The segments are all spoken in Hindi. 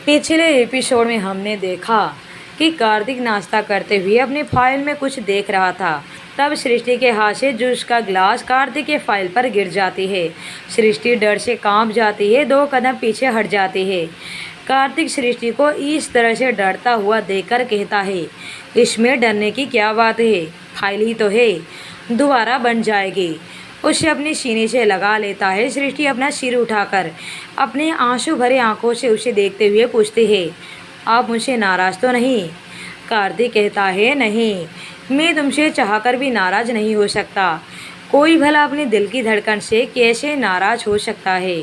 पिछले एपिसोड में हमने देखा कि कार्तिक नाश्ता करते हुए अपनी फाइल में कुछ देख रहा था। तब सृष्टि के हाथ से जूस का ग्लास कार्तिक के फाइल पर गिर जाती है। सृष्टि डर से कांप जाती है, 2 कदम पीछे हट जाती है। कार्तिक सृष्टि को इस तरह से डरता हुआ देखकर कहता है, इसमें डरने की क्या बात है, फाइल ही तो है, दोबारा बन जाएगी। उसे अपनी सीने से लगा लेता है। सृष्टि अपना सिर उठाकर अपने आंसू भरे आंखों से उसे देखते हुए पूछती है, आप मुझसे नाराज़ तो नहीं? कार्तिक कहता है, नहीं, मैं तुमसे चाहकर भी नाराज़ नहीं हो सकता। कोई भला अपने दिल की धड़कन से कैसे नाराज़ हो सकता है?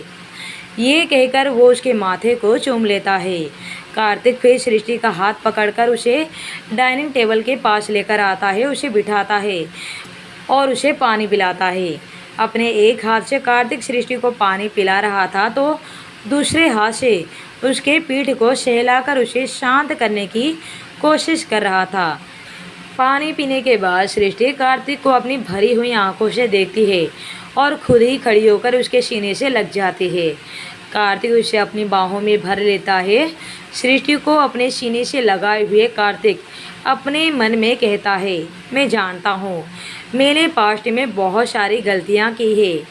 ये कहकर वो उसके माथे को चूम लेता है। कार्तिक फिर सृष्टि का हाथ पकड़कर उसे डाइनिंग टेबल के पास लेकर आता है, उसे बिठाता है और उसे पानी पिलाता है। अपने एक हाथ से कार्तिक सृष्टि को पानी पिला रहा था तो दूसरे हाथ से उसके पीठ को सहलाकर उसे शांत करने की कोशिश कर रहा था। पानी पीने के बाद सृष्टि कार्तिक को अपनी भरी हुई आंखों से देखती है और खुद ही खड़ी होकर उसके सीने से लग जाती है। कार्तिक उसे अपनी बाहों में भर लेता है। सृष्टि को अपने सीने से लगाए हुए कार्तिक अपने मन में कहता है, मैं जानता हूँ मैंने पास्ट में बहुत सारी गलतियाँ की है,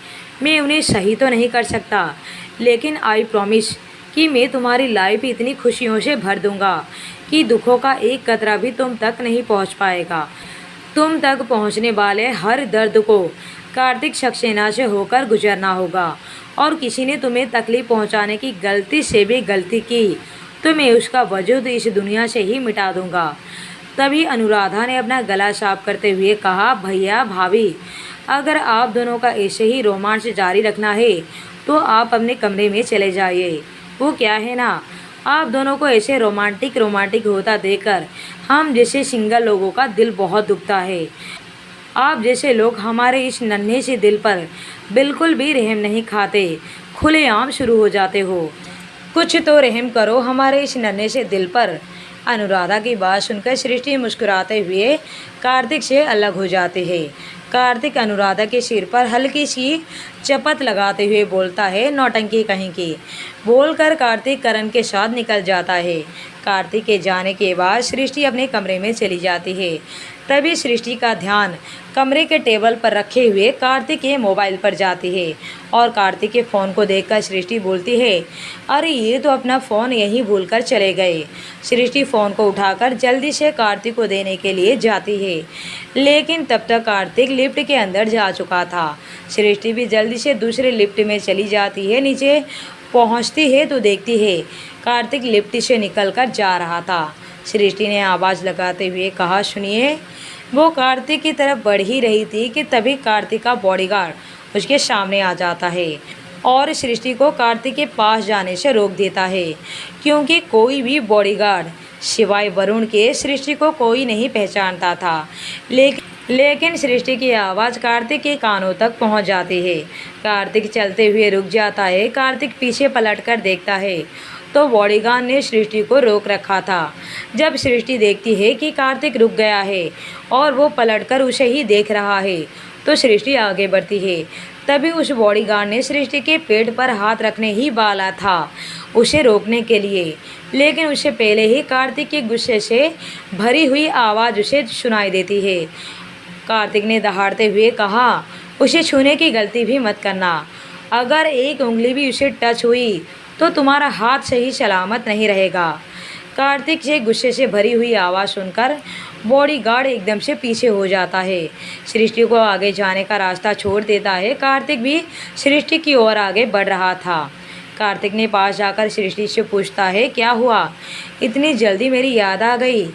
मैं उन्हें सही तो नहीं कर सकता, लेकिन आई प्रॉमिस कि मैं तुम्हारी लाइफ इतनी खुशियों से भर दूँगा कि दुखों का एक कतरा भी तुम तक नहीं पहुँच पाएगा। तुम तक पहुँचने वाले हर दर्द को कार्तिक सक्सेना से होकर गुजरना होगा, और किसी ने तुम्हें तकलीफ़ पहुँचाने की गलती से भी गलती की तो मैं उसका वजूद इस दुनिया से ही मिटा दूँगा। तभी अनुराधा ने अपना गला साफ करते हुए कहा, भैया भाभी, अगर आप दोनों का ऐसे ही रोमांस जारी रखना है तो आप अपने कमरे में चले जाइए। वो क्या है ना, आप दोनों को ऐसे रोमांटिक होता देखकर हम जैसे सिंगल लोगों का दिल बहुत दुखता है। आप जैसे लोग हमारे इस नन्हे से दिल पर बिल्कुल भी रहम नहीं खाते, खुलेआम शुरू हो जाते हो। कुछ तो रहम करो हमारे इस नन्हे से दिल पर। अनुराधा की बात सुनकर सृष्टि मुस्कुराते हुए कार्तिक से अलग हो जाती है। कार्तिक अनुराधा के सिर पर हल्की सी चपत लगाते हुए बोलता है, नौटंकी कहीं की। बोलकर कार्तिक करण के साथ निकल जाता है। कार्तिक के जाने के बाद सृष्टि अपने कमरे में चली जाती है। तभी सृष्टि का ध्यान कमरे के टेबल पर रखे हुए कार्तिक के मोबाइल पर जाती है और कार्तिक के फ़ोन को देखकर सृष्टि बोलती है, अरे ये तो अपना फ़ोन यहीं भूलकर चले गए। सृष्टि फ़ोन को उठाकर जल्दी से कार्तिक को देने के लिए जाती है, लेकिन तब तक कार्तिक लिफ्ट के अंदर जा चुका था। सृष्टि भी जल्दी से दूसरे लिफ्ट में चली जाती है। नीचे पहुंचती है तो देखती है कार्तिक लिफ्ट से निकलकर जा रहा था। सृष्टि ने आवाज़ लगाते हुए कहा, सुनिए। वो कार्तिक की तरफ बढ़ ही रही थी कि तभी कार्तिक का बॉडीगार्ड उसके सामने आ जाता है और सृष्टि को कार्तिक के पास जाने से रोक देता है, क्योंकि कोई भी बॉडीगार्ड सिवाय वरुण के सृष्टि को कोई नहीं पहचानता था। लेकिन सृष्टि की आवाज़ कार्तिक के कानों तक पहुंच जाती है। कार्तिक चलते हुए रुक जाता है। कार्तिक पीछे पलटकर देखता है तो बॉडीगार्ड ने सृष्टि को रोक रखा था। जब सृष्टि देखती है कि कार्तिक रुक गया है और वो पलटकर उसे ही देख रहा है तो सृष्टि आगे बढ़ती है। तभी उस बॉडीगार्ड ने सृष्टि के पेट पर हाथ रखने ही वाला था उसे रोकने के लिए, लेकिन उससे पहले ही कार्तिक के गुस्से से भरी हुई आवाज़ उसे सुनाई देती है। कार्तिक ने दहाड़ते हुए कहा, उसे छूने की गलती भी मत करना। अगर एक उंगली भी उसे टच हुई तो तुम्हारा हाथ सही सलामत नहीं रहेगा। कार्तिक से गुस्से से भरी हुई आवाज़ सुनकर बॉडीगार्ड एकदम से पीछे हो जाता है। सृष्टि को आगे जाने का रास्ता छोड़ देता है। कार्तिक भी सृष्टि की ओर आगे बढ़ रहा था। कार्तिक ने पास जाकर सृष्टि से पूछता है, क्या हुआ, इतनी जल्दी मेरी याद आ गई?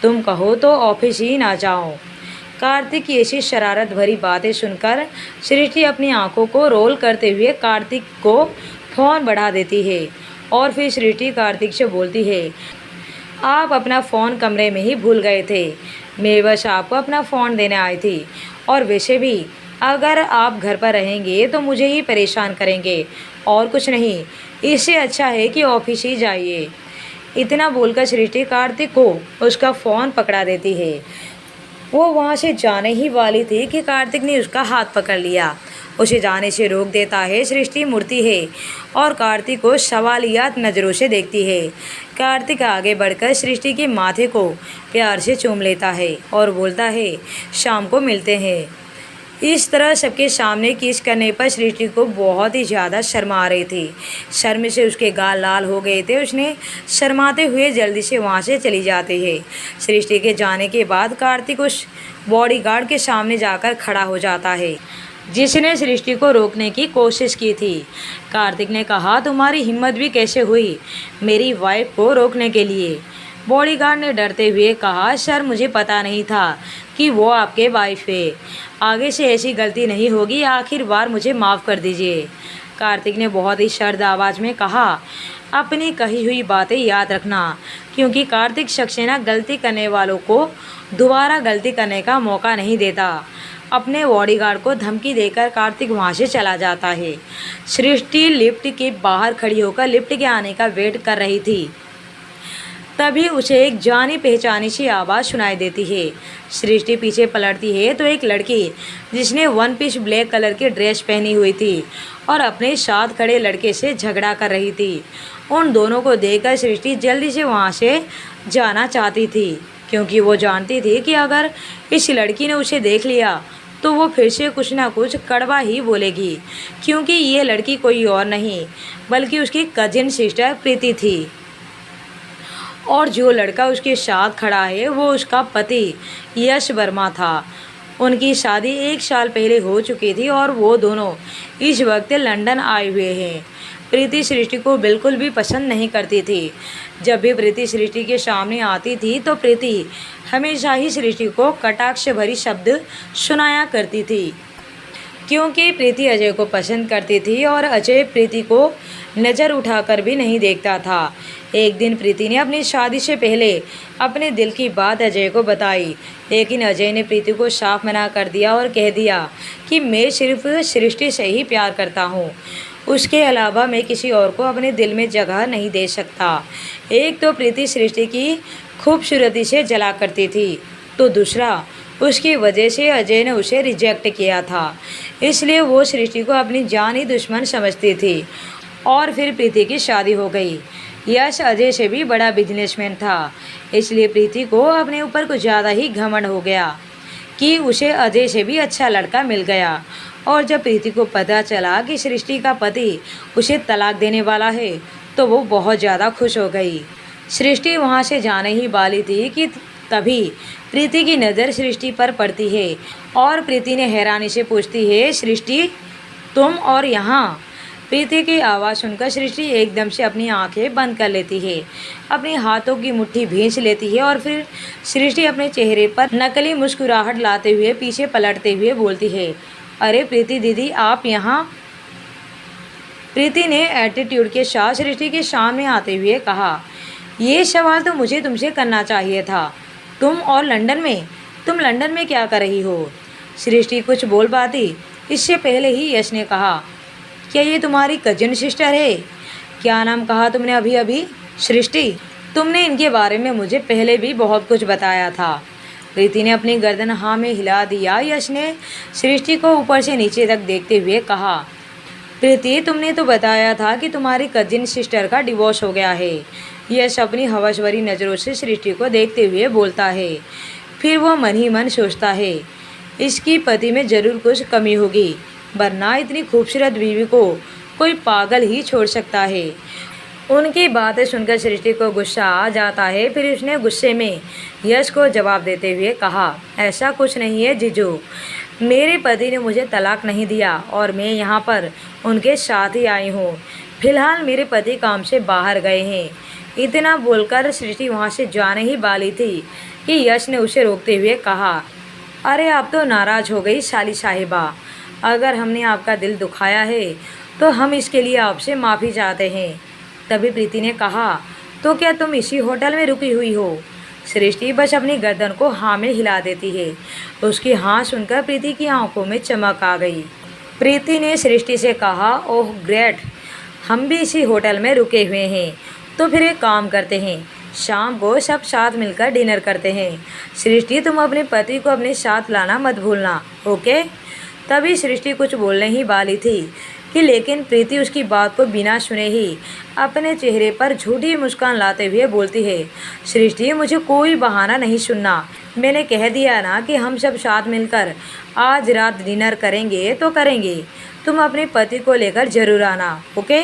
तुम कहो तो ऑफिस ही ना जाओ। कार्तिक की ऐसी शरारत भरी बातें सुनकर सृष्टि अपनी आंखों को रोल करते हुए कार्तिक को फ़ोन बढ़ा देती है और फिर सृष्टि कार्तिक से बोलती है, आप अपना फ़ोन कमरे में ही भूल गए थे, मैं बस आपको अपना फ़ोन देने आई थी, और वैसे भी अगर आप घर पर रहेंगे तो मुझे ही परेशान करेंगे और कुछ नहीं, इससे अच्छा है कि ऑफिस ही जाइए। इतना बोलकर सृष्टि कार्तिक को उसका फ़ोन पकड़ा देती है। वो वहाँ से जाने ही वाली थी कि कार्तिक ने उसका हाथ पकड़ लिया। उसे जाने से रोक देता है। सृष्टि मुड़ती है और कार्तिक को सवालियात नज़रों से देखती है। कार्तिक आगे बढ़कर सृष्टि के माथे को प्यार से चूम लेता है और बोलता है, शाम को मिलते हैं। इस तरह सबके सामने किस करने पर सृष्टि को बहुत ही ज़्यादा शर्म आ रही थी। शर्म से उसके गाल लाल हो गए थे। उसने शर्माते हुए जल्दी से वहाँ से चली जाती है। सृष्टि के जाने के बाद कार्तिक उस बॉडीगार्ड के सामने जाकर खड़ा हो जाता है जिसने सृष्टि को रोकने की कोशिश की थी। कार्तिक ने कहा, तुम्हारी हिम्मत भी कैसे हुई मेरी वाइफ को रोकने के लिए? बॉडीगार्ड ने डरते हुए कहा, सर मुझे पता नहीं था कि वो आपके वाइफ है। आगे से ऐसी गलती नहीं होगी, आखिर बार मुझे माफ़ कर दीजिए। कार्तिक ने बहुत ही सर्द आवाज़ में कहा, अपनी कही हुई बातें याद रखना, क्योंकि कार्तिक सक्सेना गलती करने वालों को दोबारा गलती करने का मौका नहीं देता। अपने बॉडीगार्ड को धमकी देकर कार्तिक वहाँ से चला जाता है। सृष्टि लिफ्ट के बाहर खड़ी होकर लिफ्ट के आने का वेट कर रही थी। तभी उसे एक जानी पहचानी सी आवाज़ सुनाई देती है। सृष्टि पीछे पलटती है तो एक लड़की जिसने वन पीस ब्लैक कलर की ड्रेस पहनी हुई थी और अपने साथ खड़े लड़के से झगड़ा कर रही थी। उन दोनों को देखकर सृष्टि जल्दी से वहाँ से जाना चाहती थी, क्योंकि वो जानती थी कि अगर इस लड़की ने उसे देख लिया तो वो फिर से कुछ ना कुछ कड़वा ही बोलेगी, क्योंकि ये लड़की कोई और नहीं बल्कि उसकी कजिन सिस्टर प्रीति थी। और जो लड़का उसके साथ खड़ा है वो उसका पति यश वर्मा था। उनकी शादी 1 साल पहले हो चुकी थी और वो दोनों इस वक्त लंदन आए हुए हैं। प्रीति सृष्टि को बिल्कुल भी पसंद नहीं करती थी। जब भी प्रीति सृष्टि के सामने आती थी तो प्रीति हमेशा ही सृष्टि को कटाक्ष भरी शब्द सुनाया करती थी, क्योंकि प्रीति अजय को पसंद करती थी और अजय प्रीति को नज़र उठाकर भी नहीं देखता था। एक दिन प्रीति ने अपनी शादी से पहले अपने दिल की बात अजय को बताई, लेकिन अजय ने प्रीति को साफ मना कर दिया और कह दिया कि मैं सिर्फ सृष्टि से ही प्यार करता हूँ, उसके अलावा मैं किसी और को अपने दिल में जगह नहीं दे सकता। एक तो प्रीति सृष्टि की खूबसूरती से जला करती थी, तो दूसरा उसकी वजह से अजय ने उसे रिजेक्ट किया था, इसलिए वो सृष्टि को अपनी जानी दुश्मन समझती थी। और फिर प्रीति की शादी हो गई। यश अजय से भी बड़ा बिजनेसमैन था, इसलिए प्रीति को अपने ऊपर कुछ ज़्यादा ही घमंड हो गया कि उसे अजय से भी अच्छा लड़का मिल गया। और जब प्रीति को पता चला कि सृष्टि का पति उसे तलाक देने वाला है तो वो बहुत ज़्यादा खुश हो गई। सृष्टि वहाँ से जाने ही वाली थी कि तभी प्रीति की नज़र सृष्टि पर पड़ती है और प्रीति ने हैरानी से पूछती है, सृष्टि तुम और यहाँ? प्रीति की आवाज़ सुनकर सृष्टि एकदम से अपनी आंखें बंद कर लेती है, अपने हाथों की मुट्ठी भींच लेती है और फिर सृष्टि अपने चेहरे पर नकली मुस्कुराहट लाते हुए पीछे पलटते हुए बोलती है, अरे प्रीति दीदी आप यहाँ? प्रीति ने एटीट्यूड के साथ सृष्टि के सामने आते हुए कहा, ये सवाल तो मुझे तुमसे करना चाहिए था। तुम लंदन में क्या कर रही हो? सृष्टि कुछ बोल पाती इससे पहले ही यश ने कहा, क्या ये तुम्हारी कजिन सिस्टर है? क्या नाम कहा तुमने अभी अभी? सृष्टि, तुमने इनके बारे में मुझे पहले भी बहुत कुछ बताया था। प्रीति ने अपनी गर्दन हाँ में हिला दिया। यश ने सृष्टि को ऊपर से नीचे तक देखते हुए कहा, प्रीति तुमने तो बताया था कि तुम्हारी कजिन सिस्टर का डिवोर्स हो गया है। यश अपनी हवस भरी नज़रों से सृष्टि को देखते हुए बोलता है। फिर वो मन ही मन सोचता है, इसकी पति में ज़रूर कुछ कमी होगी, वरना इतनी खूबसूरत बीवी को कोई पागल ही छोड़ सकता है। उनकी बातें सुनकर सृष्टि को गुस्सा आ जाता है। फिर उसने गुस्से में यश को जवाब देते हुए कहा, ऐसा कुछ नहीं है जीजू, मेरे पति ने मुझे तलाक नहीं दिया और मैं यहाँ पर उनके साथ ही आई हूँ। फिलहाल मेरे पति काम से बाहर गए हैं। इतना बोलकर सृष्टि वहाँ से जाने ही वाली थी कि यश ने उसे रोकते हुए कहा, अरे आप तो नाराज़ हो गई साली साहिबा, अगर हमने आपका दिल दुखाया है तो हम इसके लिए आपसे माफ़ी चाहते हैं। तभी प्रीति ने कहा, तो क्या तुम इसी होटल में रुकी हुई हो? सृष्टि बस अपनी गर्दन को हाँ में हिला देती है। उसकी हाँ सुनकर प्रीति की आंखों में चमक आ गई। प्रीति ने सृष्टि से कहा, ओह ग्रेट, हम भी इसी होटल में रुके हुए हैं, तो फिर एक काम करते हैं, शाम को सब साथ मिलकर डिनर करते हैं। सृष्टि तुम अपने पति को अपने साथ लाना मत भूलना, ओके? तभी सृष्टि कुछ बोलने ही वाली थी कि लेकिन प्रीति उसकी बात को बिना सुने ही अपने चेहरे पर झूठी मुस्कान लाते हुए बोलती है, सृष्टि मुझे कोई बहाना नहीं सुनना। मैंने कह दिया ना कि हम सब साथ मिलकर आज रात डिनर करेंगे तो करेंगे। तुम अपने पति को लेकर जरूर आना, ओके।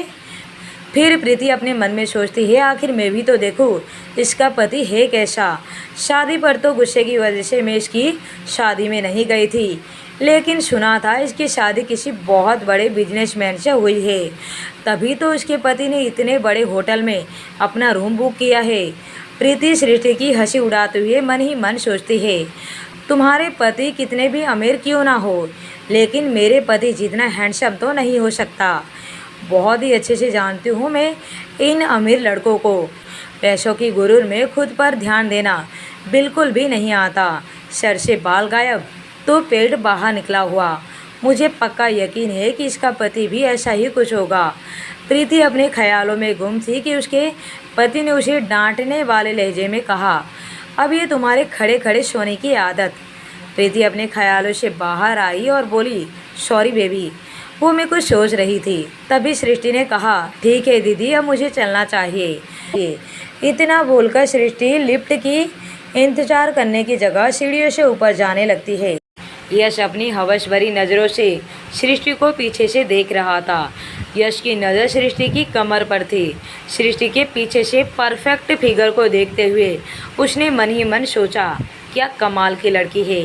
फिर प्रीति अपने मन में सोचती है, आखिर मैं भी तो देखूं इसका पति है कैसा। शादी पर तो गुस्से की वजह से मैं इसकी शादी में नहीं गई थी, लेकिन सुना था इसकी शादी किसी बहुत बड़े बिजनेसमैन से हुई है, तभी तो उसके पति ने इतने बड़े होटल में अपना रूम बुक किया है। प्रीति सृष्टि की हंसी उड़ाते हुए मन ही मन सोचती है, तुम्हारे पति कितने भी अमीर क्यों ना हो, लेकिन मेरे पति जितना हैंडसम तो नहीं हो सकता। बहुत ही अच्छे से जानती हूँ मैं इन अमीर लड़कों को। पैसों की गुरूर में खुद पर ध्यान देना बिल्कुल भी नहीं आता। सर से बाल गायब तो पेट बाहर निकला हुआ। मुझे पक्का यकीन है कि इसका पति भी ऐसा ही कुछ होगा। प्रीति अपने ख्यालों में गुम थी कि उसके पति ने उसे डांटने वाले लहजे में कहा, अब ये तुम्हारे खड़े खड़े सोने की आदत। प्रीति अपने ख्यालों से बाहर आई और बोली, सॉरी बेबी, वो मैं कुछ सोच रही थी। तभी सृष्टि ने कहा, ठीक है दीदी, अब मुझे चलना चाहिए। इतना बोलकर सृष्टि लिफ्ट की इंतजार करने की जगह सीढ़ियों से ऊपर जाने लगती है। यश अपनी हवस भरी नज़रों से सृष्टि को पीछे से देख रहा था। यश की नज़र सृष्टि की कमर पर थी। सृष्टि के पीछे से परफेक्ट फिगर को देखते हुए उसने मन ही मन सोचा, क्या कमाल की लड़की है।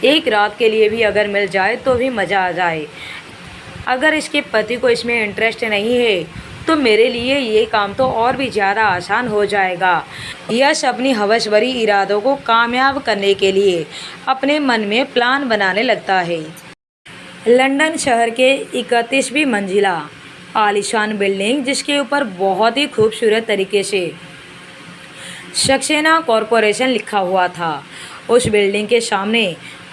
एक रात के लिए भी अगर मिल जाए तो भी मज़ा आ जाए। अगर इसके पति को इसमें इंटरेस्ट नहीं है तो मेरे लिए ये काम तो और भी ज़्यादा आसान हो जाएगा। यश अपनी हवस भरी इरादों को कामयाब करने के लिए अपने मन में प्लान बनाने लगता है। लंदन शहर के 31वीं मंजिला आलीशान बिल्डिंग, जिसके ऊपर बहुत ही खूबसूरत तरीके से सक्सेना कॉरपोरेशन लिखा हुआ था। उस बिल्डिंग के सामने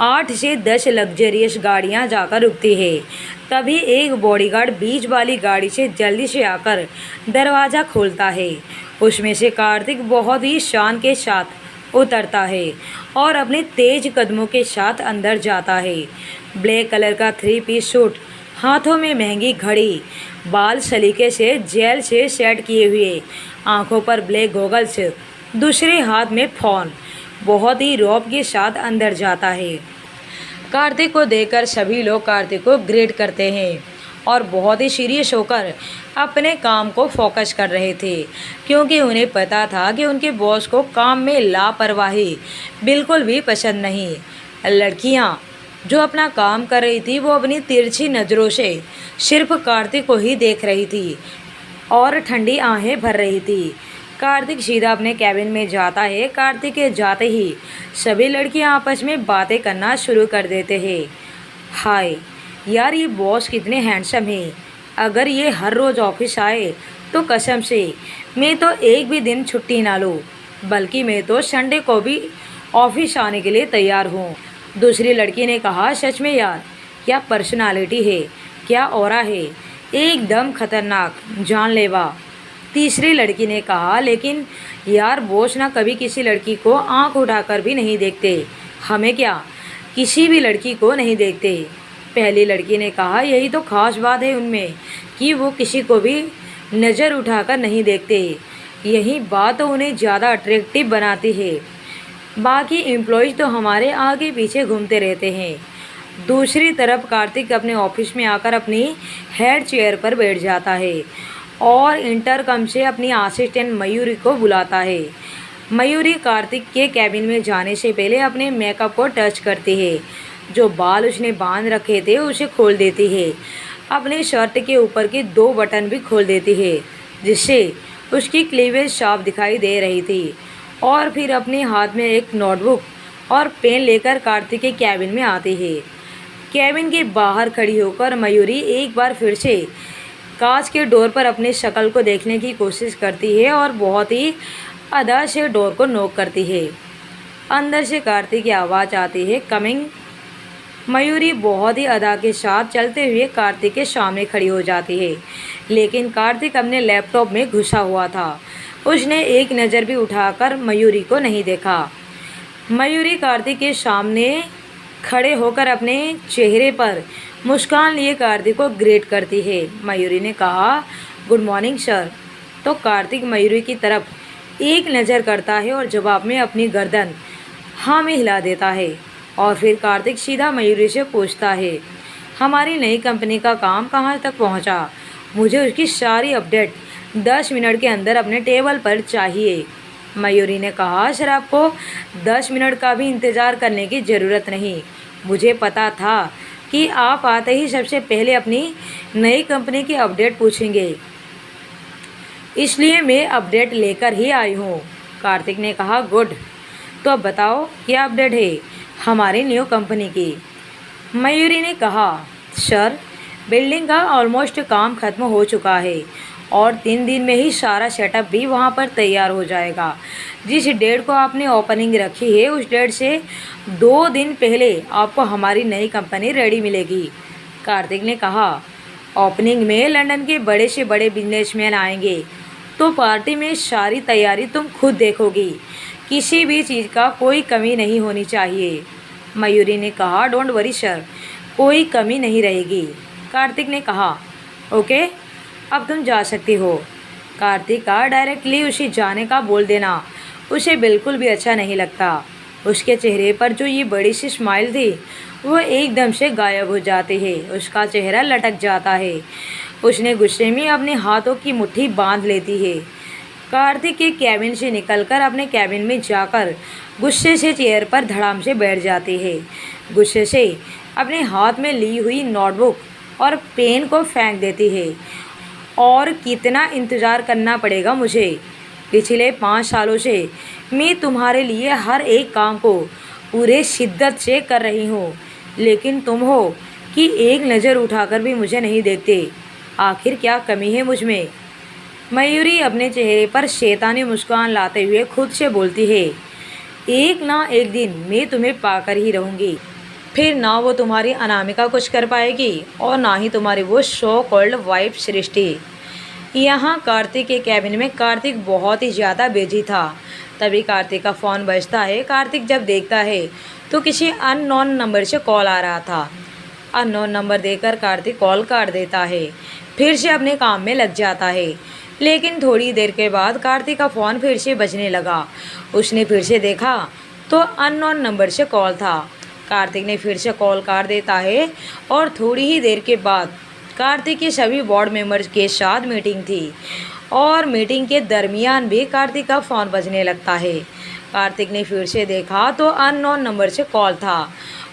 8 से 10 लग्जरियस गाड़ियां जाकर रुकती है। तभी एक बॉडीगार्ड बीच वाली गाड़ी से जल्दी से आकर दरवाज़ा खोलता है। उसमें से कार्तिक बहुत ही शान के साथ उतरता है और अपने तेज कदमों के साथ अंदर जाता है। ब्लैक कलर का 3 पीस सूट, हाथों में महंगी घड़ी, बाल सलीके से जेल से सेट किए हुए, आंखों पर ब्लैक गॉगल्स, दूसरे हाथ में फ़ोन, बहुत ही रौब के साथ अंदर जाता है। कार्तिक को देखकर सभी लोग कार्तिक को ग्रेट करते हैं और बहुत ही सीरियस होकर अपने काम को फोकस कर रहे थे, क्योंकि उन्हें पता था कि उनके बॉस को काम में लापरवाही बिल्कुल भी पसंद नहीं। लड़कियां जो अपना काम कर रही थी वो अपनी तिरछी नज़रों से सिर्फ कार्तिक को ही देख रही थी और ठंडी आहें भर रही थी। कार्तिक सीधा अपने कैबिन में जाता है। कार्तिक के जाते ही सभी लड़कियां आपस में बातें करना शुरू कर देते हैं। हाय यार, ये बॉस कितने हैंडसम है। अगर ये हर रोज़ ऑफिस आए तो कसम से मैं तो एक भी दिन छुट्टी ना लूँ, बल्कि मैं तो संडे को भी ऑफिस आने के लिए तैयार हूँ। दूसरी लड़की ने कहा, सच में यार, क्या पर्सनालिटी है, क्या ऑरा है, एकदम खतरनाक, जानलेवा। तीसरी लड़की ने कहा, लेकिन यार बॉस ना कभी किसी लड़की को आंख उठाकर भी नहीं देखते, हमें क्या, किसी भी लड़की को नहीं देखते। पहली लड़की ने कहा, यही तो खास बात है उनमें कि वो किसी को भी नज़र उठाकर नहीं देखते, यही बात तो उन्हें ज़्यादा अट्रैक्टिव बनाती है। बाकी एम्प्लॉयज़ तो हमारे आगे पीछे घूमते रहते हैं। दूसरी तरफ कार्तिक अपने ऑफिस में आकर अपनी हेड चेयर पर बैठ जाता है और इंटरकम से अपनी असिस्टेंट मयूरी को बुलाता है। मयूरी कार्तिक के कैबिन में जाने से पहले अपने मेकअप को टच करती है। जो बाल उसने बांध रखे थे उसे खोल देती है। अपने शर्ट के ऊपर के 2 बटन भी खोल देती है, जिससे उसकी क्लीवेज साफ दिखाई दे रही थी। और फिर अपने हाथ में एक नोटबुक और पेन लेकर कार्तिक के कैबिन में आती है। कैबिन के बाहर खड़ी होकर मयूरी एक बार फिर से कांच के डोर पर अपनी शक्ल को देखने की कोशिश करती है और बहुत ही अदा से डोर को नॉक करती है। अंदर से कार्तिक की आवाज़ आती है, कमिंग। मयूरी बहुत ही अदा के साथ चलते हुए कार्तिक के सामने खड़ी हो जाती है, लेकिन कार्तिक अपने लैपटॉप में घुसा हुआ था। उसने एक नज़र भी उठाकर मयूरी को नहीं देखा। मयूरी कार्तिक के सामने खड़े होकर अपने चेहरे पर मुस्कान लिए कार्तिक को ग्रेट करती है। मयूरी ने कहा, गुड मॉर्निंग सर। तो कार्तिक मयूरी की तरफ एक नज़र करता है और जवाब में अपनी गर्दन हाँ में हिला देता है। और फिर कार्तिक सीधा मयूरी से पूछता है, हमारी नई कंपनी का काम कहाँ तक पहुँचा? मुझे उसकी सारी अपडेट 10 मिनट के अंदर अपने टेबल पर चाहिए। मयूरी ने कहा, सर आपको 10 मिनट का भी इंतज़ार करने की ज़रूरत नहीं। मुझे पता था कि आप आते ही सबसे पहले अपनी नई कंपनी की अपडेट पूछेंगे, इसलिए मैं अपडेट लेकर ही आई हूँ। कार्तिक ने कहा, गुड। तो अब बताओ क्या अपडेट है हमारी न्यू कंपनी की? मयूरी ने कहा, सर बिल्डिंग का ऑलमोस्ट काम ख़त्म हो चुका है और 3 दिन में ही सारा सेटअप भी वहाँ पर तैयार हो जाएगा। जिस डेट को आपने ओपनिंग रखी है उस डेट से 2 दिन पहले आपको हमारी नई कंपनी रेडी मिलेगी। कार्तिक ने कहा, ओपनिंग में लंदन के बड़े से बड़े बिजनेसमैन आएंगे तो पार्टी में सारी तैयारी तुम खुद देखोगी, किसी भी चीज़ का कोई कमी नहीं होनी चाहिए। मयूरी ने कहा, डोंट वरी सर, कोई कमी नहीं रहेगी। कार्तिक ने कहा, ओके अब तुम जा सकती हो। कार्तिक का डायरेक्टली उसे जाने का बोल देना उसे बिल्कुल भी अच्छा नहीं लगता। उसके चेहरे पर जो ये बड़ी सी स्माइल थी वो एकदम से गायब हो जाती है। उसका चेहरा लटक जाता है। उसने गुस्से में अपने हाथों की मुट्ठी बांध लेती है। कार्तिक के कैबिन से निकलकर अपने कैबिन में जाकर गुस्से से चेयर पर धड़ाम से बैठ जाती है। गुस्से से अपने हाथ में ली हुई नोटबुक और पेन को फेंक देती है। और कितना इंतज़ार करना पड़ेगा मुझे? पिछले 5 सालों से मैं तुम्हारे लिए हर एक काम को पूरे शिद्दत से कर रही हूँ, लेकिन तुम हो कि एक नज़र उठाकर भी मुझे नहीं देखते। आखिर क्या कमी है मुझ में? मयूरी अपने चेहरे पर शैतानी मुस्कान लाते हुए खुद से बोलती है, एक ना एक दिन मैं तुम्हें पाकर ही रहूँगी। फिर ना वो तुम्हारी अनामिका कुछ कर पाएगी और ना ही तुम्हारी वो सो कॉल्ड वाइफ सृष्टि। यहाँ कार्तिक के कैबिन में कार्तिक बहुत ही ज़्यादा बिजी था। तभी कार्तिक का फ़ोन बजता है। कार्तिक जब देखता है तो किसी अननोन नंबर से कॉल आ रहा था। अननोन नंबर देकर कार्तिक कॉल काट देता है, फिर से अपने काम में लग जाता है। लेकिन थोड़ी देर के बाद कार्तिक का फ़ोन फिर से बजने लगा। उसने फिर से देखा तो अननोन नंबर से कॉल था। कार्तिक ने फिर से कॉल काट देता है और थोड़ी ही देर के बाद कार्तिक के सभी बोर्ड मेंबर्स के साथ मीटिंग थी और मीटिंग के दरमियान भी कार्तिक का फ़ोन बजने लगता है। कार्तिक ने फिर से देखा तो अननोन नंबर से कॉल था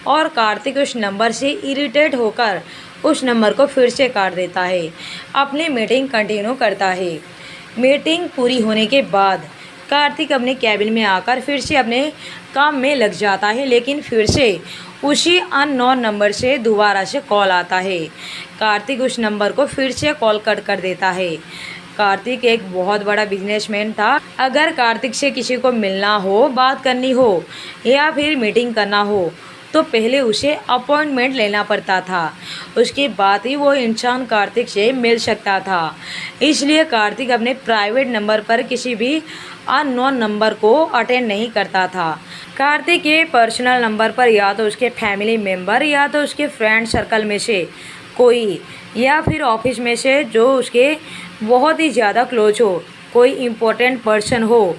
और कार्तिक उस नंबर से इरिटेट होकर उस नंबर को फिर से काट देता है। अपनी मीटिंग कंटिन्यू करता है। मीटिंग पूरी होने के बाद कार्तिक अपने कैबिन में आकर फिर से अपने काम में लग जाता है, लेकिन फिर से उसी अननोन नंबर से दोबारा से कॉल आता है। कार्तिक उस नंबर को फिर से कॉल कट कर देता है। कार्तिक एक बहुत बड़ा बिजनेसमैन था। अगर कार्तिक से किसी को मिलना हो, बात करनी हो या फिर मीटिंग करना हो तो पहले उसे अपॉइंटमेंट लेना पड़ता था, उसके बाद ही वो इंसान कार्तिक से मिल सकता था। इसलिए कार्तिक अपने प्राइवेट नंबर पर किसी भी अननोन नंबर को अटेंड नहीं करता था। कार्तिक के पर्सनल नंबर पर या तो उसके फैमिली मेम्बर या तो उसके फ्रेंड सर्कल में से कोई या फिर ऑफिस में से जो उसके बहुत ही ज़्यादा क्लोज हो, कोई इम्पोर्टेंट पर्सन हो,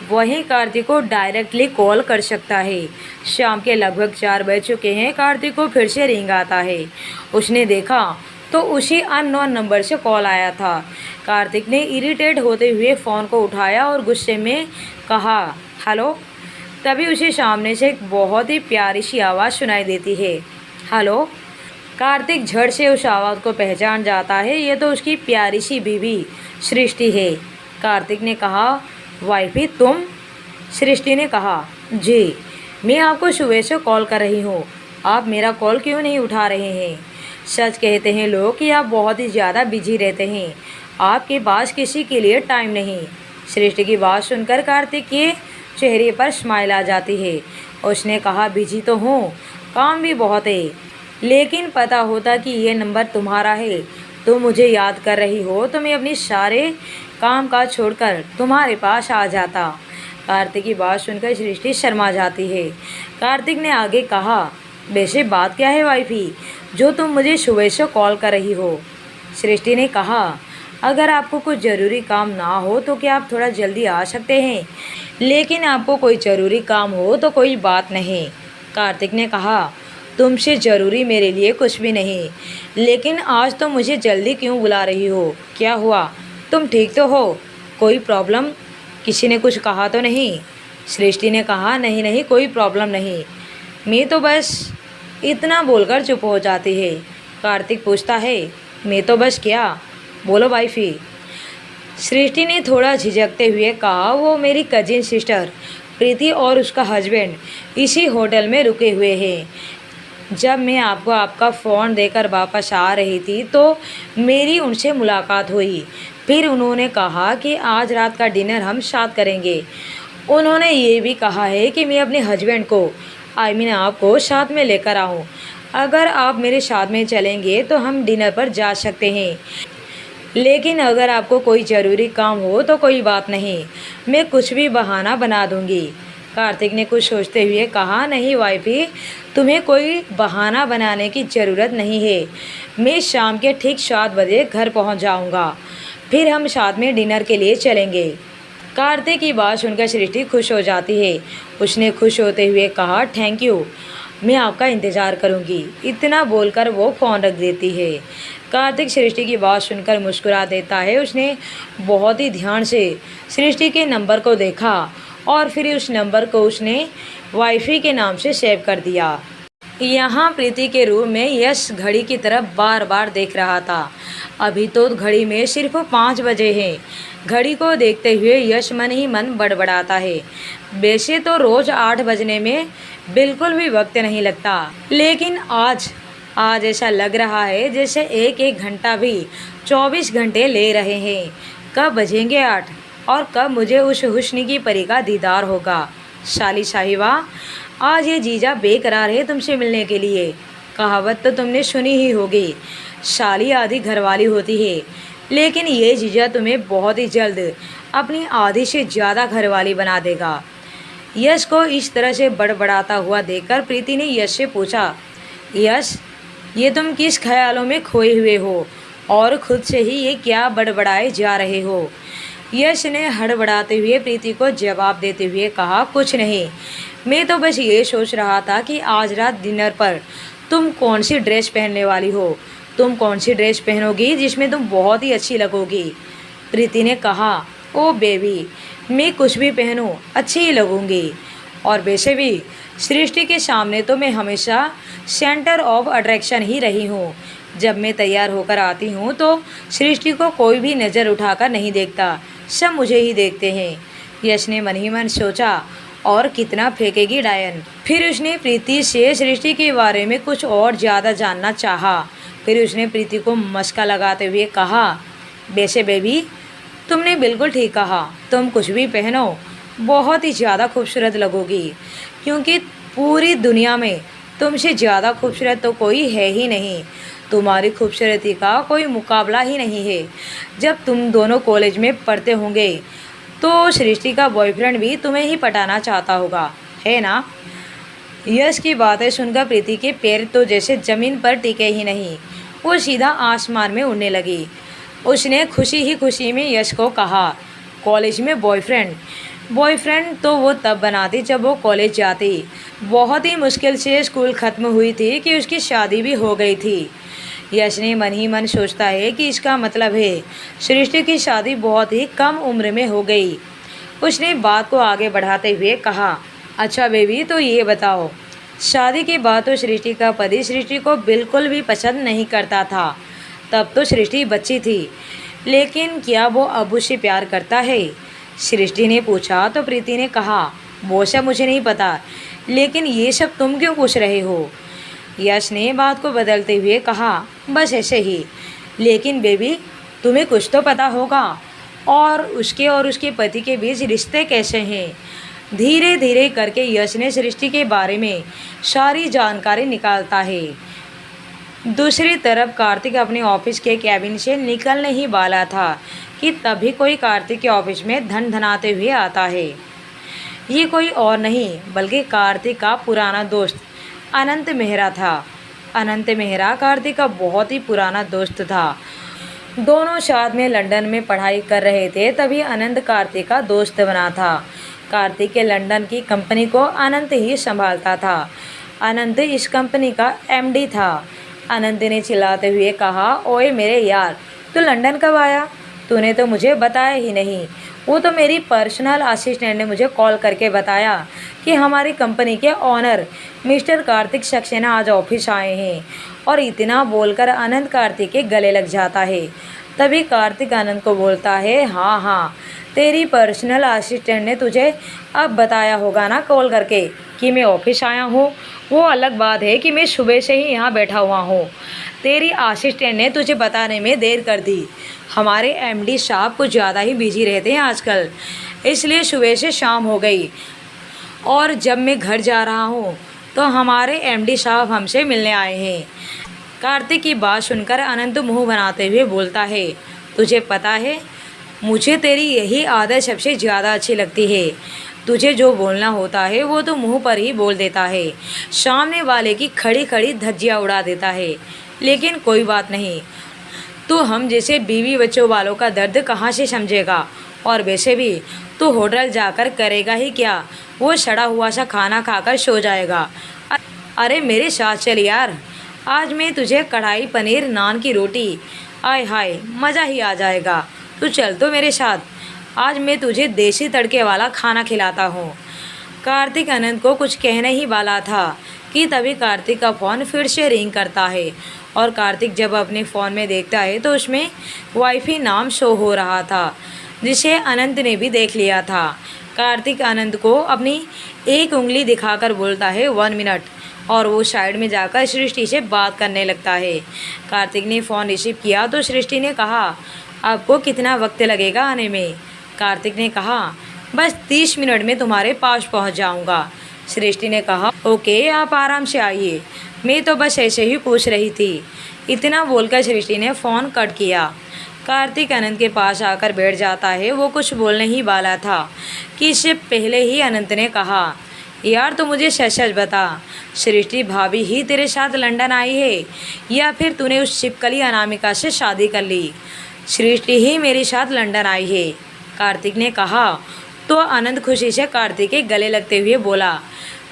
वहीं कार्तिक को डायरेक्टली कॉल कर सकता है। शाम के लगभग 4 बज चुके हैं। कार्तिक को फिर से रिंग आता है। उसने देखा तो उसी अननोन नंबर से कॉल आया था। कार्तिक ने इरिटेट होते हुए फ़ोन को उठाया और गुस्से में कहा, हेलो। तभी उसे सामने से एक बहुत ही प्यारी सी आवाज़ सुनाई देती है, हेलो। कार्तिक झट से उस आवाज़ को पहचान जाता है। ये तो उसकी प्यारी सी बीवी सृष्टि है। कार्तिक ने कहा, वाइफी तुम? सृष्टि ने कहा, जी मैं आपको सुबह से कॉल कर रही हूँ, आप मेरा कॉल क्यों नहीं उठा रहे हैं? सच कहते हैं लोग कि आप बहुत ही ज़्यादा बिजी रहते हैं, आपके पास किसी के लिए टाइम नहीं। सृष्टि की बात सुनकर कार्तिक के चेहरे पर स्माइल आ जाती है। उसने कहा, बिजी तो हूँ, काम भी बहुत है, लेकिन पता होता कि ये नंबर तुम्हारा है, तुम मुझे याद कर रही हो तो मैं अपनी सारे काम काज छोड़कर तुम्हारे पास आ जाता। कार्तिक की बात सुनकर सृष्टि शर्मा जाती है। कार्तिक ने आगे कहा, वैसे बात क्या है वाइफी, जो तुम मुझे सुबह से कॉल कर रही हो? सृष्टि ने कहा, अगर आपको कुछ ज़रूरी काम ना हो तो क्या आप थोड़ा जल्दी आ सकते हैं? लेकिन आपको कोई ज़रूरी काम हो तो कोई बात नहीं। कार्तिक ने कहा, तुमसे ज़रूरी मेरे लिए कुछ भी नहीं, लेकिन आज तो मुझे जल्दी क्यों बुला रही हो? क्या हुआ? तुम ठीक तो हो? कोई प्रॉब्लम? किसी ने कुछ कहा तो नहीं? सृष्टि ने कहा, नहीं नहीं, कोई प्रॉब्लम नहीं, मैं तो बस, इतना बोलकर चुप हो जाती है। कार्तिक पूछता है, मैं तो बस क्या? बोलो वाइफी। सृष्टि ने थोड़ा झिझकते हुए कहा, वो मेरी कजिन सिस्टर प्रीति और उसका हस्बैंड इसी होटल में रुके हुए हैं। जब मैं आपको आपका फ़ोन देकर वापस आ रही थी तो मेरी उनसे मुलाकात हुई। फिर उन्होंने कहा कि आज रात का डिनर हम साथ करेंगे। उन्होंने ये भी कहा है कि मैं अपने हस्बैंड को, आपको साथ में लेकर आऊँ। अगर आप मेरे साथ में चलेंगे तो हम डिनर पर जा सकते हैं, लेकिन अगर आपको कोई ज़रूरी काम हो तो कोई बात नहीं, मैं कुछ भी बहाना बना दूंगी। कार्तिक ने कुछ सोचते हुए कहा, नहीं वाइफी, तुम्हें कोई बहाना बनाने की ज़रूरत नहीं है। मैं शाम के ठीक 7 बजे घर पहुंच जाऊंगा, फिर हम साथ में डिनर के लिए चलेंगे। कार्तिक की बात सुनकर सृष्टि खुश हो जाती है। उसने खुश होते हुए कहा, थैंक यू, मैं आपका इंतज़ार करूंगी। इतना बोलकर वो फ़ोन रख देती है। कार्तिक सृष्टि की बात सुनकर मुस्कुरा देता है। उसने बहुत ही ध्यान से सृष्टि के नंबर को देखा और फिर उस नंबर को उसने वाईफाई के नाम से सेव कर दिया। यहाँ प्रीति के रूम में यश घड़ी की तरफ बार बार देख रहा था। अभी तो घड़ी में सिर्फ 5 बजे हैं। घड़ी को देखते हुए यश मन ही मन बड़बड़ाता है। वैसे तो रोज़ 8 बजने में बिल्कुल भी वक्त नहीं लगता, लेकिन आज ऐसा लग रहा है जैसे एक एक घंटा भी 24 घंटे ले रहे हैं। कब बजेंगे 8 और कब मुझे उस हुस्न की परी का दीदार होगा। शाली साहिबा, आज ये जीजा बेकरार है तुमसे मिलने के लिए। कहावत तो तुमने सुनी ही होगी, शाली आधी घरवाली होती है, लेकिन ये जीजा तुम्हें बहुत ही जल्द अपनी आधी से ज़्यादा घरवाली बना देगा। यश को इस तरह से बड़बड़ाता हुआ देखकर प्रीति ने यश से पूछा, यश, ये तुम किस ख्यालों में खोए हुए हो और खुद से ही ये क्या बड़बड़ाए जा रहे हो? यश ने हड़बड़ाते हुए प्रीति को जवाब देते हुए कहा, कुछ नहीं, मैं तो बस ये सोच रहा था कि आज रात डिनर पर तुम कौन सी ड्रेस पहनने वाली हो। तुम कौन सी ड्रेस पहनोगी जिसमें तुम बहुत ही अच्छी लगोगी? प्रीति ने कहा, ओ बेबी, मैं कुछ भी पहनूं अच्छी ही लगूंगी। और वैसे भी सृष्टि के सामने तो मैं हमेशा सेंटर ऑफ अट्रैक्शन ही रही हूँ। जब मैं तैयार होकर आती हूँ तो सृष्टि को कोई भी नज़र उठाकर नहीं देखता, सब मुझे ही देखते हैं। यश ने मन ही मन सोचा, और कितना फेंकेगी डायन। फिर उसने प्रीति से सृष्टि के बारे में कुछ और ज़्यादा जानना चाहा। फिर उसने प्रीति को मस्का लगाते हुए कहा, वैसे बेबी, तुमने बिल्कुल ठीक कहा, तुम कुछ भी पहनो बहुत ही ज़्यादा खूबसूरत लगोगी, क्योंकि पूरी दुनिया में तुमसे ज़्यादा खूबसूरत तो कोई है ही नहीं। तुम्हारी खूबसूरती का कोई मुकाबला ही नहीं है। जब तुम दोनों कॉलेज में पढ़ते होंगे तो सृष्टि का बॉयफ्रेंड भी तुम्हें ही पटाना चाहता होगा, है ना? यश की बातें सुनकर प्रीति के पैर तो जैसे ज़मीन पर टिके ही नहीं, वो सीधा आसमान में उड़ने लगी। उसने खुशी ही खुशी में यश को कहा, कॉलेज में बॉयफ्रेंड तो वो तब बनाती जब वो कॉलेज जाती। बहुत ही मुश्किल से स्कूल ख़त्म हुई थी कि उसकी शादी भी हो गई थी। यश ने मन ही मन सोचता है कि इसका मतलब है सृष्टि की शादी बहुत ही कम उम्र में हो गई। उसने बात को आगे बढ़ाते हुए कहा, अच्छा बेबी, तो ये बताओ, शादी के बाद तो सृष्टि का पति सृष्टि को बिल्कुल भी पसंद नहीं करता था। तब तो सृष्टि बच्ची थी, लेकिन क्या वो अब उससे प्यार करता है? सृष्टि ने पूछा तो प्रीति ने कहा, वो सब मुझे नहीं पता, लेकिन ये सब तुम क्यों पूछ रहे हो? यश ने बात को बदलते हुए कहा, बस ऐसे ही। लेकिन बेबी, तुम्हें कुछ तो पता होगा, और उसके पति के बीच रिश्ते कैसे हैं? धीरे धीरे करके यश ने सृष्टि के बारे में सारी जानकारी निकालता है। दूसरी तरफ कार्तिक अपने ऑफिस के कैबिन से निकलने ही वाला था कि तभी कोई कार्तिक के ऑफिस में धनाते हुए आता है। ये कोई और नहीं बल्कि कार्तिक का पुराना दोस्त अनंत मेहरा था। अनंत मेहरा कार्तिक का बहुत ही पुराना दोस्त था। दोनों साथ में लंदन में पढ़ाई कर रहे थे, तभी अनंत कार्तिक का दोस्त बना था। कार्तिक के लंदन की कंपनी को अनंत ही संभालता था। अनंत इस कंपनी का एमडी था। अनंत ने चिल्लाते हुए कहा, ओए मेरे यार, तू लंदन कब आया? तूने तो मुझे बताया ही नहीं। वो तो मेरी पर्सनल असिस्टेंट ने मुझे कॉल करके बताया कि हमारी कंपनी के ऑनर मिस्टर कार्तिक सक्सेना आज ऑफिस आए हैं। और इतना बोलकर अनंत कार्तिक के गले लग जाता है। तभी कार्तिक अनंत को बोलता है, हाँ हाँ, तेरी पर्सनल असिस्टेंट ने तुझे अब बताया होगा ना कॉल करके कि मैं ऑफिस आया हूँ। वो अलग बात है कि मैं सुबह से ही यहाँ बैठा हुआ हूँ। तेरी असिस्टेंट ने तुझे बताने में देर कर दी। हमारे एमडी साहब कुछ ज़्यादा ही बिजी रहते हैं आजकल, इसलिए सुबह से शाम हो गई। और जब मैं घर जा रहा हूँ तो हमारे एमडी साहब हमसे मिलने आए हैं। कार्तिक की बात सुनकर अनंत मुंह बनाते हुए बोलता है, तुझे पता है, मुझे तेरी यही आदत सबसे ज़्यादा अच्छी लगती है। तुझे जो बोलना होता है वो तो मुंह पर ही बोल देता है, सामने वाले की खड़ी खड़ी धज्जियाँ उड़ा देता है। लेकिन कोई बात नहीं, तू हम जैसे बीवी बच्चों वालों का दर्द कहाँ से समझेगा? और वैसे भी तू होटल जाकर करेगा ही क्या? वो सड़ा हुआ सा खाना खाकर सो जाएगा। अरे मेरे साथ चल यार, आज मैं तुझे कढ़ाई पनीर नान की रोटी, आय हाय मज़ा ही आ जाएगा। तू चल तो मेरे साथ, आज मैं तुझे देसी तड़के वाला खाना खिलाता हूँ। कार्तिक अनंत को कुछ कहने ही वाला था कि तभी कार्तिक का फ़ोन फिर से रिंग करता है। और कार्तिक जब अपने फ़ोन में देखता है तो उसमें वाईफाई नाम शो हो रहा था, जिसे अनंत ने भी देख लिया था। कार्तिक अनंत को अपनी एक उंगली दिखाकर बोलता है, 1 मिनट, और वो साइड में जाकर सृष्टि से बात करने लगता है। कार्तिक ने फ़ोन रिसीव किया तो सृष्टि ने कहा, आपको कितना वक्त लगेगा आने में? कार्तिक ने कहा, बस 30 मिनट में तुम्हारे पास पहुंच जाऊंगा। सृष्टि ने कहा, ओके, आप आराम से आइए, मैं तो बस ऐसे ही पूछ रही थी। इतना बोलकर सृष्टि ने फ़ोन कट किया। कार्तिक अनंत के पास आकर बैठ जाता है। वो कुछ बोलने ही वाला था कि इससे पहले ही अनंत ने कहा, यार तो मुझे सच सच बता, सृष्टि भाभी ही तेरे साथ लंदन आई है या फिर तूने उस छिपकली अनामिका से शादी कर ली? सृष्टि ही मेरे साथ लंदन आई है, कार्तिक ने कहा। तो अनंत खुशी से कार्तिक के गले लगते हुए बोला,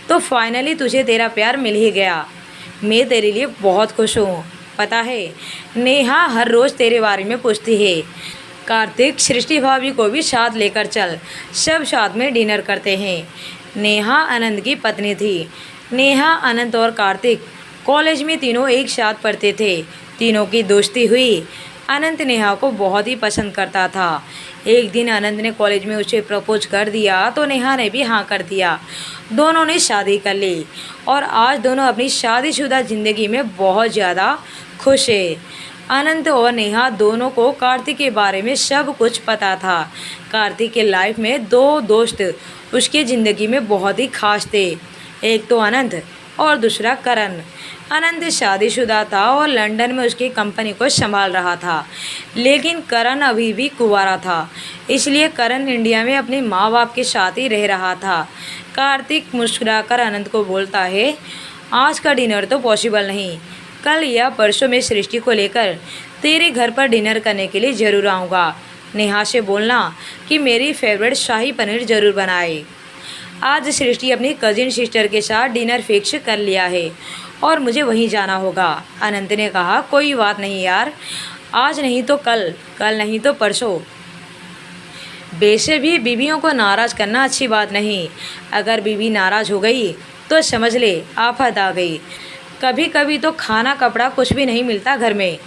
तो फाइनली तुझे तेरा प्यार मिल ही गया। मैं तेरे लिए बहुत खुश हूँ। पता है, नेहा हर रोज़ तेरे बारे में पूछती है। कार्तिक, सृष्टि भाभी को भी साथ लेकर चल, सब साथ में डिनर करते हैं। नेहा अनंत की पत्नी थी। नेहा, अनंत और कार्तिक कॉलेज में तीनों एक साथ पढ़ते थे। तीनों की दोस्ती हुई। अनंत नेहा को बहुत ही पसंद करता था। एक दिन अनंत ने कॉलेज में उसे प्रपोज कर दिया तो नेहा ने भी हाँ कर दिया। दोनों ने शादी कर ली और आज दोनों अपनी शादीशुदा ज़िंदगी में बहुत ज़्यादा खुश है। अनंत और नेहा दोनों को कार्तिक के बारे में सब कुछ पता था। कार्तिक के लाइफ में 2 दोस्त उसके ज़िंदगी में बहुत ही खास थे। एक तो अनंत और दूसरा करण। अनंत शादीशुदा था और लंदन में उसकी कंपनी को संभाल रहा था, लेकिन करण अभी भी कुंवारा था, इसलिए करण इंडिया में अपने माँ बाप के साथ ही रह रहा था। कार्तिक मुस्कुराकर अनंत को बोलता है, आज का डिनर तो पॉसिबल नहीं, कल या परसों में सृष्टि को लेकर तेरे घर पर डिनर करने के लिए ज़रूर आऊँगा। नेहा से बोलना कि मेरी फेवरेट शाही पनीर ज़रूर बनाए। आज सृष्टि अपनी कजिन सिस्टर के साथ डिनर फिक्स कर लिया है और मुझे वहीं जाना होगा। अनंत ने कहा, कोई बात नहीं यार, आज नहीं तो कल, कल नहीं तो परसों। वैसे भी बीवियों को नाराज़ करना अच्छी बात नहीं। अगर बीवी नाराज़ हो गई तो समझ ले आफत आ गई। कभी कभी तो खाना कपड़ा कुछ भी नहीं मिलता घर में।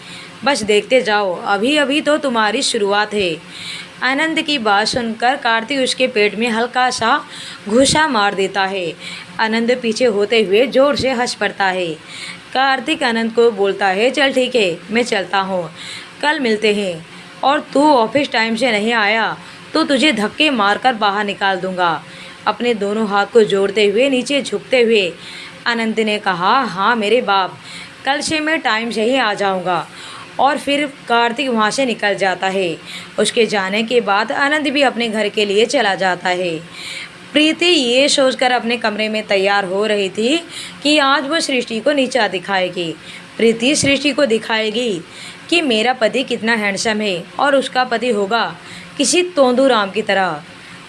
बस देखते जाओ, अभी अभी तो तुम्हारी शुरुआत है। आनंद की बात सुनकर कार्तिक उसके पेट में हल्का सा घूंसा मार देता है। आनंद पीछे होते हुए जोर से हंस पड़ता है। कार्तिक आनंद को बोलता है, चल ठीक है, मैं चलता हूँ, कल मिलते हैं, और तू ऑफिस टाइम से नहीं आया तो तुझे धक्के मारकर बाहर निकाल दूंगा। अपने दोनों हाथ को जोड़ते हुए नीचे झुकते हुए आनंद ने कहा, हाँ मेरे बाप, कल से मैं टाइम से ही आ जाऊंगा। और फिर कार्तिक वहाँ से निकल जाता है। उसके जाने के बाद आनंद भी अपने घर के लिए चला जाता है। प्रीति ये सोचकर अपने कमरे में तैयार हो रही थी कि आज वो सृष्टि को नीचा दिखाएगी। प्रीति सृष्टि को दिखाएगी कि मेरा पति कितना हैंडसम है और उसका पति होगा किसी तोंदू राम की तरह।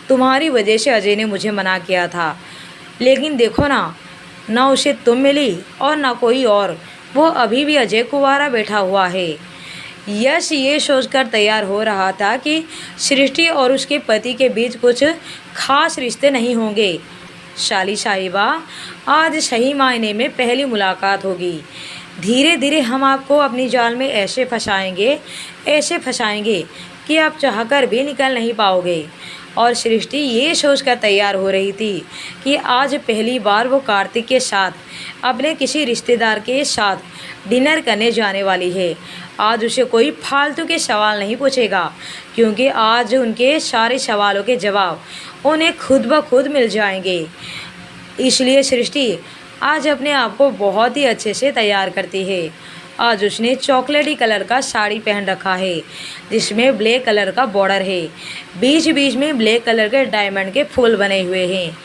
तुम्हारी वजह से अजय ने मुझे मना किया था, लेकिन देखो ना उसे तुम मिली और ना कोई और, वो अभी भी अजय कुंवारा बैठा हुआ है। यश ये सोचकर तैयार हो रहा था कि सृष्टि और उसके पति के बीच कुछ खास रिश्ते नहीं होंगे। शाली साहिबा, आज सही मायने में पहली मुलाकात होगी। धीरे धीरे हम आपको अपनी जाल में ऐसे फंसाएंगे कि आप चाहकर भी निकल नहीं पाओगे। और सृष्टि ये सोचकर तैयार हो रही थी कि आज पहली बार वो कार्तिक के साथ अपने किसी रिश्तेदार के साथ डिनर करने जाने वाली है। आज उसे कोई फालतू के सवाल नहीं पूछेगा, क्योंकि आज उनके सारे सवालों के जवाब उन्हें खुद ब खुद मिल जाएंगे। इसलिए सृष्टि आज अपने आप को बहुत ही अच्छे से तैयार करती है। आज उसने चॉकलेटी कलर का साड़ी पहन रखा है, जिसमें ब्लैक कलर का बॉर्डर है। बीच बीच में ब्लैक कलर के डायमंड के फूल बने हुए हैं।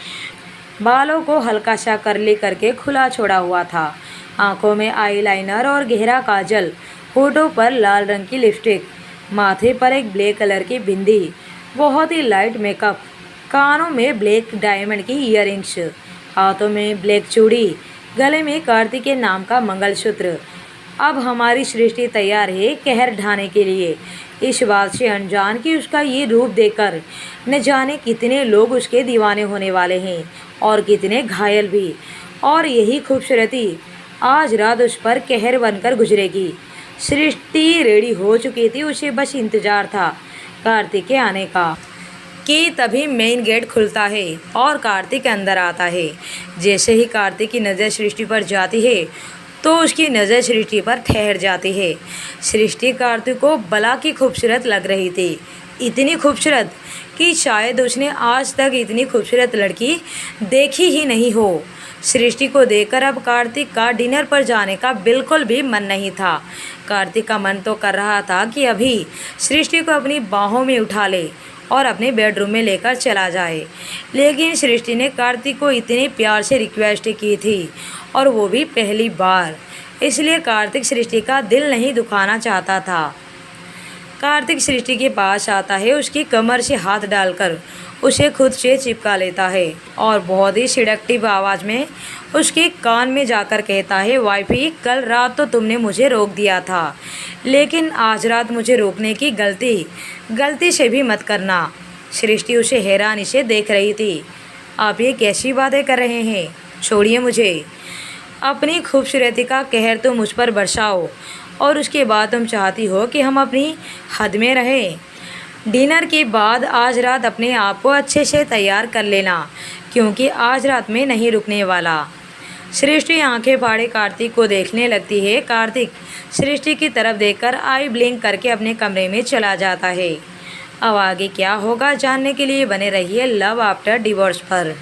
बालों को हल्का सा कर्ली करके खुला छोड़ा हुआ था। आंखों में आईलाइनर और गहरा काजल, होठों पर लाल रंग की लिपस्टिक, माथे पर एक ब्लैक कलर की बिंदी, बहुत ही लाइट मेकअप, कानों में ब्लैक डायमंड की ईयरिंग्स, हाथों में ब्लैक चूड़ी, गले में कार्तिक के नाम का मंगलसूत्र। अब हमारी सृष्टि तैयार है कहर ढाने के लिए, इस बात से अनजान कि उसका ये रूप देखकर न जाने कितने लोग उसके दीवाने होने वाले हैं और कितने घायल भी। और यही खूबसूरती आज रात उस पर कहर बनकर गुजरेगी। सृष्टि रेडी हो चुकी थी, उसे बस इंतजार था कार्तिक के आने का। कि तभी मेन गेट खुलता है और कार्तिक अंदर आता है। जैसे ही कार्तिक की नज़र सृष्टि पर जाती है तो उसकी नज़र सृष्टि पर ठहर जाती है। सृष्टि कार्तिक को भला की खूबसूरत लग रही थी, इतनी खूबसूरत कि शायद उसने आज तक इतनी खूबसूरत लड़की देखी ही नहीं हो। सृष्टि को देखकर अब कार्तिक का डिनर पर जाने का बिल्कुल भी मन नहीं था। कार्तिक का मन तो कर रहा था कि अभी सृष्टि को अपनी बाहों में उठा ले और अपने बेडरूम में लेकर चला जाए, लेकिन सृष्टि ने कार्तिक को इतने प्यार से रिक्वेस्ट की थी, और वो भी पहली बार। इसलिए कार्तिक सृष्टि का दिल नहीं दुखाना चाहता था। कार्तिक सृष्टि के पास आता है, उसकी कमर से हाथ डालकर उसे खुद से चिपका लेता है और बहुत ही सिडक्टिव आवाज़ में उसके कान में जाकर कहता है, वाइफी, कल रात तो तुमने मुझे रोक दिया था, लेकिन आज रात मुझे रोकने की गलती से भी मत करना। सृष्टि उसे हैरानी से देख रही थी। आप ये कैसी बातें कर रहे हैं? छोड़िए मुझे। अपनी खूबसूरती का कहर तुम मुझ पर बरसाओ और उसके बाद तुम चाहती हो कि हम अपनी हद में रहें। डिनर के बाद आज रात अपने आप को अच्छे से तैयार कर लेना, क्योंकि आज रात में नहीं रुकने वाला। सृष्टि आंखें फाड़े कार्तिक को देखने लगती है। कार्तिक सृष्टि की तरफ देखकर आई ब्लिंक करके अपने कमरे में चला जाता है। अब आगे क्या होगा जानने के लिए बने रहिए लव आफ्टर डिवोर्स पर।